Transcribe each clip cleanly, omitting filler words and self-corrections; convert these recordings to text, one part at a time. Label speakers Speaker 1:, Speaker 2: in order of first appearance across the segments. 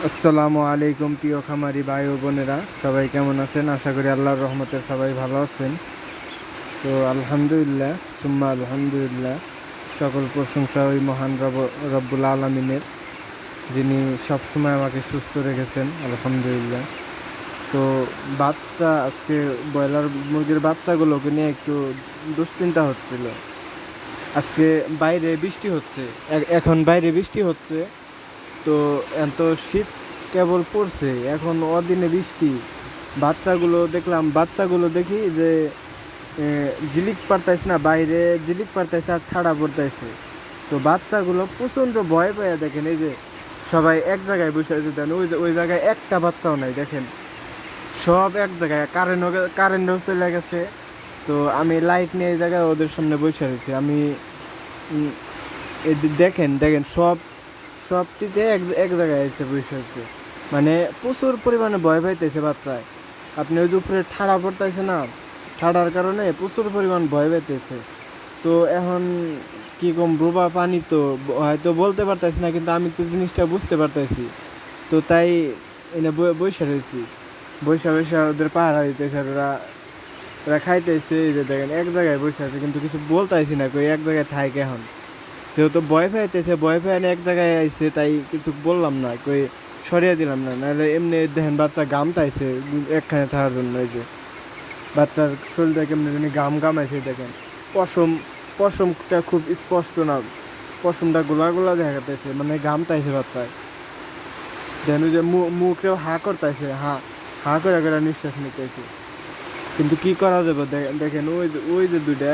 Speaker 1: আসসালামু আলাইকুম প্রিয় খামারি ভাই ও বোনেরা, সবাই কেমন আছেন? আশা করি আল্লাহর রহমতে সবাই ভালো আছেন। তো আলহামদুলিল্লাহ, সুম্মা আলহামদুলিল্লাহ, সকল প্রশংসা ওই মহান রব্বুল আলমিনের, যিনি সবসময় আমাকে সুস্থ রেখেছেন, আলহামদুলিল্লাহ। তো আজকে ব্রয়লার মুরগির বাচ্চাগুলোকে নিয়ে একটু দুশ্চিন্তা হচ্ছিল। আজকে বাইরে বৃষ্টি হচ্ছে, এখন বাইরে বৃষ্টি হচ্ছে। তো এত শীত কেবল পড়ছে, এখন অদিনে বৃষ্টি। বাচ্চাগুলো দেখি যে জিলিক পারতাইছে না, বাইরে জিলিক পারতাইছে আর ঠাড়া পড়তাইছে। তো বাচ্চাগুলো প্রচণ্ড ভয় পাইয়া, দেখেন এই যে সবাই এক জায়গায় বসে আছে, দেন ওই জায়গায় একটা বাচ্চাও নাই, দেখেন সব এক জায়গায়। কারেন্টও চলে গেছে। তো আমি লাইট নিয়ে এই জায়গায় ওদের সামনে বসে রয়েছি। আমি দেখেন দেখেন সবটিতে এক জায়গায় এসে বসে আছে, মানে প্রচুর পরিমাণে ভয় পাইতেছে বাচ্চায়। আপনি ওই যে উপরে ঠাড়া পড়তেছে না, ঠাড়ার কারণে প্রচুর পরিমাণ ভয় পাইতেছে। তো এখন কি কম, ডোবা পানি, তো হয়তো বলতে পারতেছি না, কিন্তু আমি তো জিনিসটা বুঝতে পারতেছি। তো তাই এনে বৈশা রয়েছি, বৈশা ওদের পাহারা দিতেছে, আর ওরা খাইতেছে। এই যে দেখেন এক জায়গায় বসে আছে, কিন্তু কিছু বলতেছি না, কই এক জায়গায় থাকে। এখন যেহেতু ভয় পাইতেছে, ভয় পাই এক জায়গায় আইছে, তাই কিছু বললাম না, কই সরিয়ে দিলাম না। নাহলে এমনি দেখেন বাচ্চা গামতাইছে একখানে থাকার জন্য। এই যে বাচ্চার শরীরটা কেমনি জানি গামাইছে, দেখেন পশমটা খুব স্পষ্ট না, পশমটা গোলা দেখা যাচ্ছে, মানে গামতাইছে বাচ্চায়। দেখেন ওই যে মুখেও হা করতেছে, হা করে নিঃশ্বাস নিতেছে। কিন্তু কি করা যাবে, দেখেন ওই যে দুইটা,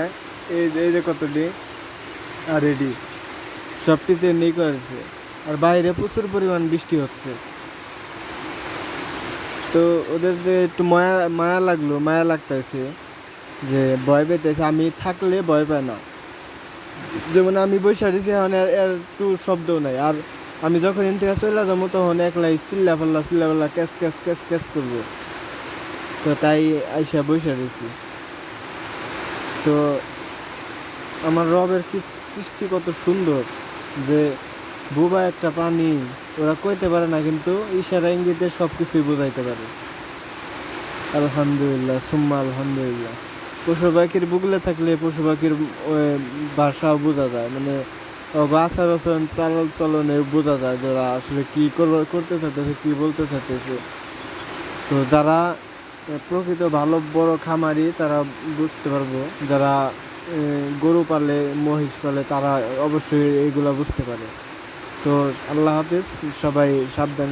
Speaker 1: এই যে কতটি আর রেডি, সবটিতে নেই করেছে। আর বাইরে প্রচুর পরিমাণ বৃষ্টি হচ্ছে। তো ওদের যে একটু মায়া লাগতেছে, যে ভয় পেতেছে। আমি থাকলে ভয় পায় না, যেমন আমি বসে দিয়েছি, এখন এর একটু শব্দও নাই। আর আমি যখন এন থেকে চলে যাবো, তখন একলাই চিল্লা পাল্লা ক্যাস ক্যাস ক্যাস ক্যাস করবো। তো তাই আইসা বসে দিয়েছি। তো আমার রবের কি সৃষ্টি কত সুন্দর, যে বুবা একটা প্রাণী, ওরা কইতে পারে না, কিন্তু ইশারা ইঙ্গিতে সব কিছুই বোঝাইতে পারে। আলহামদুলিল্লাহ, সুম্মা আলহামদুলিল্লাহ। পশু পাখির বুকলে থাকলে পশু পাখির ভাষাও বোঝা যায়, মানে আচার আচরণ চাল চলনে বোঝা যায় যারা আসলে কি করতে চাইতেছে, কি বলতে চাইতেছে। তো যারা প্রকৃত ভালো বড় খামারি, তারা বুঝতে পারবো। যারা গরু পালে, মহিষ পালে, তারা অবশ্যই এইগুলা বুঝতে পারে। তো আল্লাহ হাফিজ, সবাই সাবধানে।